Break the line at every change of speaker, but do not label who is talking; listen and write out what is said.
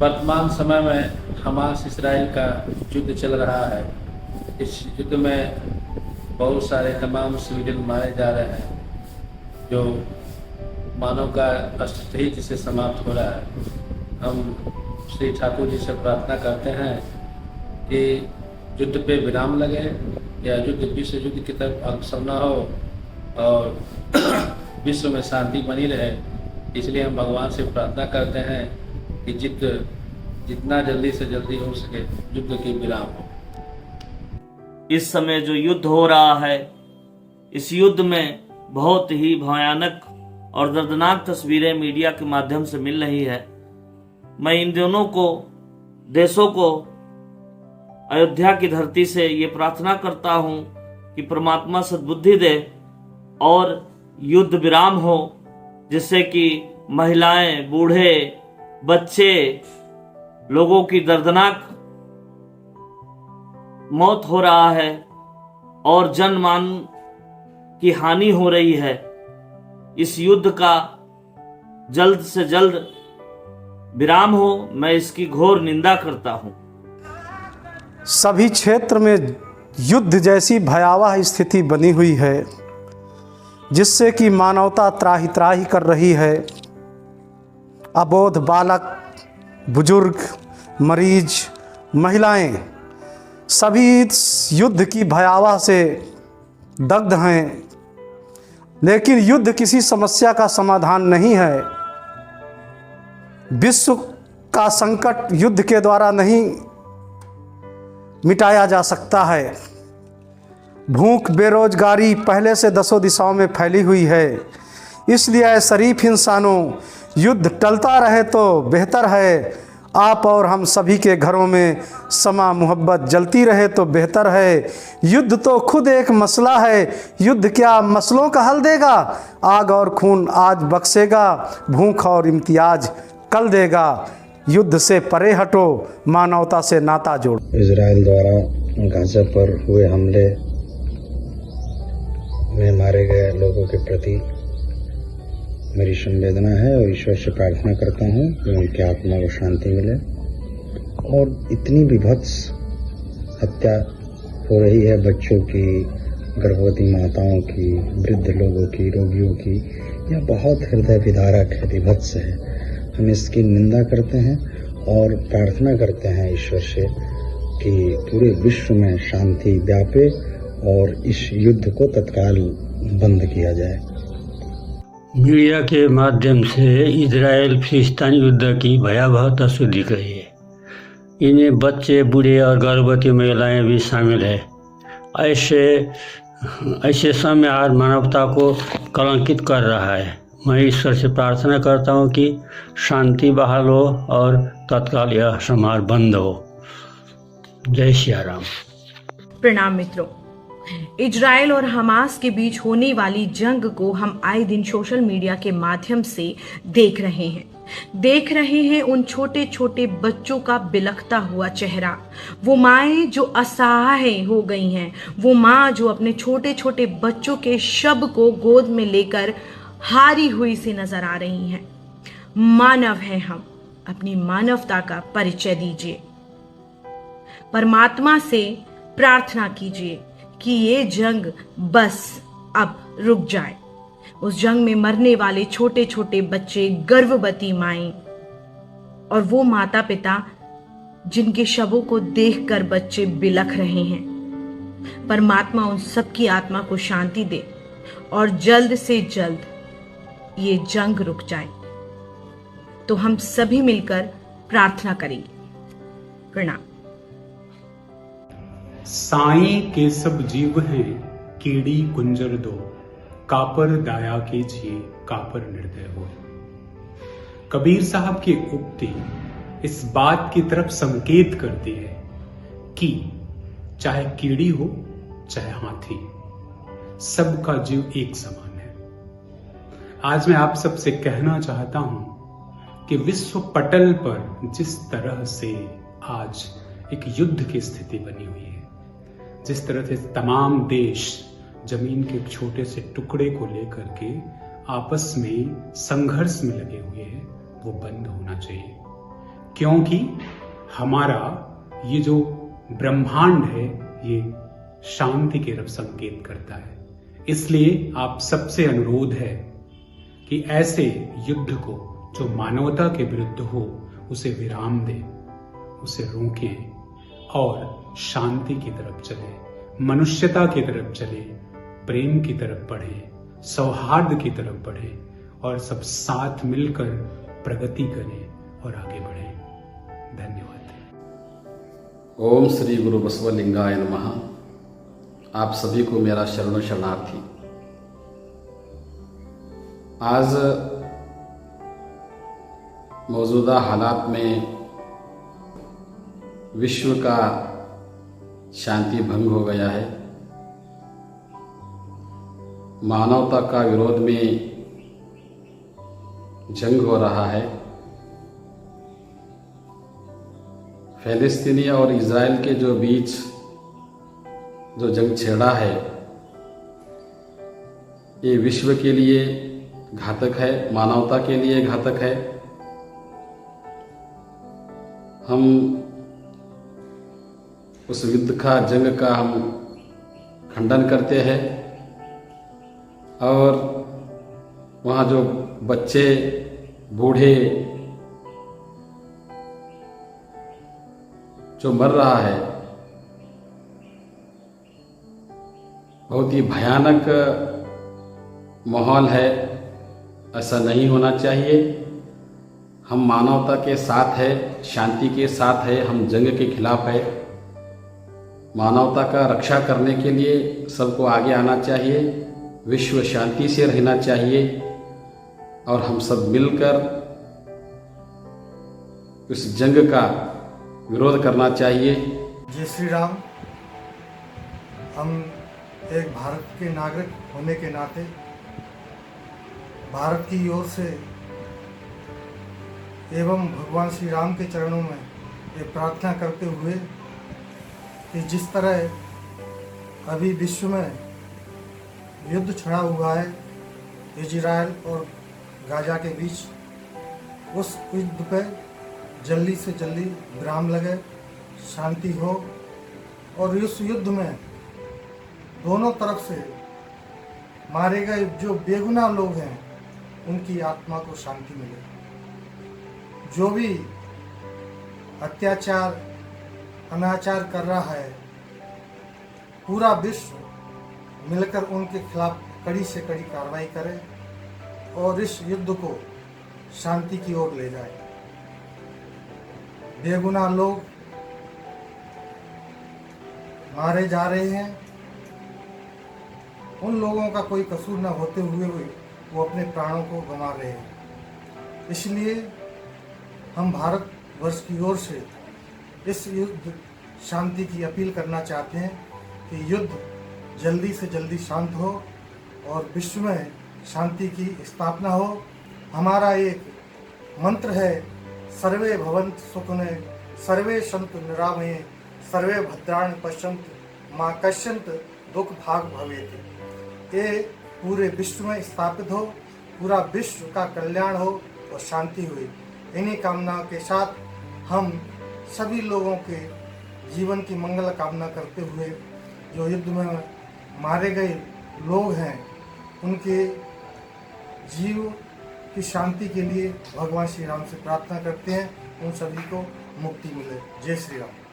वर्तमान समय में हमास इस्राइल का युद्ध चल रहा है। इस युद्ध में बहुत सारे तमाम सिविलियन मारे जा रहे हैं, जो मानव का अस्तित्व ही जिसे समाप्त हो रहा है। हम श्री ठाकुर जी से प्रार्थना करते हैं कि युद्ध पे विराम लगे या युद्ध विश्व युद्ध की तरफ अग्रसर न हो और विश्व में शांति बनी रहे। इसलिए हम भगवान से प्रार्थना करते हैं कि जितना जल्दी से जल्दी हो सके युद्ध की विराम हो।
इस समय जो युद्ध हो रहा है, इस युद्ध में बहुत ही भयानक और दर्दनाक तस्वीरें मीडिया के माध्यम से मिल रही है। मैं इन दोनों को देशों को अयोध्या की धरती से ये प्रार्थना करता हूँ कि परमात्मा सद्बुद्धि दे और युद्ध विराम हो, जिससे कि महिलाएं, बूढ़े, बच्चे लोगों की दर्दनाक मौत हो रहा है और जनमान की हानि हो रही है। इस युद्ध का जल्द से जल्द विराम हो, मैं इसकी घोर निंदा करता हूं।
सभी क्षेत्र में युद्ध जैसी भयावह स्थिति बनी हुई है, जिससे कि मानवता त्राहि त्राहि कर रही है। अबोध बालक, बुजुर्ग, मरीज, महिलाएं सभी इस युद्ध की भयावह से दग्ध हैं। लेकिन युद्ध किसी समस्या का समाधान नहीं है। विश्व का संकट युद्ध के द्वारा नहीं मिटाया जा सकता है। भूख, बेरोजगारी पहले से दसों दिशाओं में फैली हुई है। इसलिए शरीफ इंसानों, युद्ध टलता रहे तो बेहतर है। आप और हम सभी के घरों में समा मोहब्बत जलती रहे तो बेहतर है। युद्ध तो खुद एक मसला है। युद्ध क्या मसलों का हल देगा? आग और खून आज बख्शेगा, भूख और इम्तियाज कल देगा। युद्ध से परे हटो, मानवता से नाता जोड़ो।
इजराइल द्वारा गाजा पर हुए हमले में मारे गए लोगों के प्रति मेरी संवेदना है और ईश्वर से प्रार्थना करता हूँ कि उनकी आत्मा को शांति मिले। और इतनी विभत्स हत्या हो रही है बच्चों की, गर्भवती माताओं की, वृद्ध लोगों की, रोगियों की, यह बहुत हृदय विदारक है, विभत्स है। हम इसकी निंदा करते हैं और प्रार्थना करते हैं ईश्वर से कि पूरे विश्व में शांति व्यापे और इस युद्ध को तत्काल बंद किया जाए।
मीडिया के माध्यम से इजराइल फिलिस्तीन युद्ध की भयावह तस्वीर दिख रही है। इनमें बच्चे, बूढ़े और गर्भवती महिलाएं भी शामिल है। ऐसे समय आज मानवता को कलंकित कर रहा है। मैं ईश्वर से प्रार्थना करता हूं कि शांति बहाल हो और तत्काल यह समार बंद हो। जय सिया राम।
प्रणाम मित्रों। इजराइल और हमास के बीच होने वाली जंग को हम आए दिन सोशल मीडिया के माध्यम से देख रहे हैं उन छोटे छोटे बच्चों का बिलखता हुआ चेहरा। वो माएँ जो असहाय हो गई हैं, वो माँ जो अपने छोटे छोटे बच्चों के शव को गोद में लेकर हारी हुई सी नजर आ रही हैं। मानव हैं हम, अपनी मानवता का परिचय दीजिए। परमात्मा से प्रार्थना कीजिए कि ये जंग बस अब रुक जाए। उस जंग में मरने वाले छोटे छोटे बच्चे, गर्भवती माएं और वो माता पिता जिनके शवों को देखकर बच्चे बिलख रहे हैं, परमात्मा उन सबकी आत्मा को शांति दे और जल्द से जल्द ये जंग रुक जाए। तो हम सभी मिलकर प्रार्थना करेंगे। प्रणाम।
साईं के सब जीव हैं कीड़ी कुंजर दो, कापर दाया कीजिए कापर निर्दय हो। कबीर साहब की उक्ति इस बात की तरफ संकेत करती है कि चाहे कीड़ी हो चाहे हाथी, सबका जीव एक समान है। आज मैं आप सबसे कहना चाहता हूं कि विश्व पटल पर जिस तरह से आज एक युद्ध की स्थिति बनी हुई है, जिस तरह से तमाम देश जमीन के एक छोटे से टुकड़े को लेकर के आपस में संघर्ष में लगे हुए हैं, वो बंद होना चाहिए। क्योंकि हमारा ये जो ब्रह्मांड है ये शांति की तरफ संकेत करता है। इसलिए आप सबसे अनुरोध है कि ऐसे युद्ध को जो मानवता के विरुद्ध हो उसे विराम दें, उसे रोकें और शांति की तरफ चले, मनुष्यता की तरफ चले, प्रेम की तरफ बढ़े, सौहार्द की तरफ बढ़े और सब साथ मिलकर प्रगति करें और आगे बढ़ें। धन्यवाद।
ओम श्री गुरु बसवलिंगाय नमः। आप सभी को मेरा शरणो शरणार्थी। आज मौजूदा हालात में विश्व का शांति भंग हो गया है। मानवता का विरोध में जंग हो रहा है। फिलिस्तीनी और इज़राइल के जो बीच जो जंग छेड़ा है ये विश्व के लिए घातक है, मानवता के लिए घातक है। हम उस युद्ध का, जंग का हम खंडन करते हैं और वहाँ जो बच्चे, बूढ़े जो मर रहा है, बहुत ही भयानक माहौल है। ऐसा नहीं होना चाहिए। हम मानवता के साथ है, शांति के साथ है, हम जंग के खिलाफ है। मानवता का रक्षा करने के लिए सबको आगे आना चाहिए, विश्व शांति से रहना चाहिए और हम सब मिलकर इस जंग का विरोध करना चाहिए।
जय श्री राम। हम एक भारत के नागरिक होने के नाते भारत की ओर से एवं भगवान श्री राम के चरणों में ये प्रार्थना करते हुए कि जिस तरह अभी विश्व में युद्ध छिड़ा हुआ है इजराइल और गाजा के बीच, उस युद्ध पे जल्दी से जल्दी विराम लगे, शांति हो और इस युद्ध में दोनों तरफ से मारे गए जो बेगुनाह लोग हैं उनकी आत्मा को शांति मिले। जो भी अत्याचार, अनाचार कर रहा है, पूरा विश्व मिलकर उनके खिलाफ कड़ी से कड़ी कार्रवाई करे और इस युद्ध को शांति की ओर ले जाए। बेगुनाह लोग मारे जा रहे हैं, उन लोगों का कोई कसूर न होते हुए भी वो अपने प्राणों को गंवा रहे हैं। इसलिए हम भारत वर्ष की ओर से इस युद्ध शांति की अपील करना चाहते हैं कि युद्ध जल्दी से जल्दी शांत हो और विश्व में शांति की स्थापना हो। हमारा एक मंत्र है, सर्वे भवन्तु सुखिनः, सर्वे सन्तु निरामये, सर्वे भद्राणि पश्यन्तु मा कश्चित् दुख भाग भवेत्। ये पूरे विश्व में स्थापित हो, पूरा विश्व का कल्याण हो और शांति हुई। इन्हीं कामनाओं के साथ हम सभी लोगों के जीवन की मंगल कामना करते हुए जो युद्ध में मारे गए लोग हैं उनके जीव की शांति के लिए भगवान श्री राम से प्रार्थना करते हैं, उन सभी को मुक्ति मिले। जय श्री राम।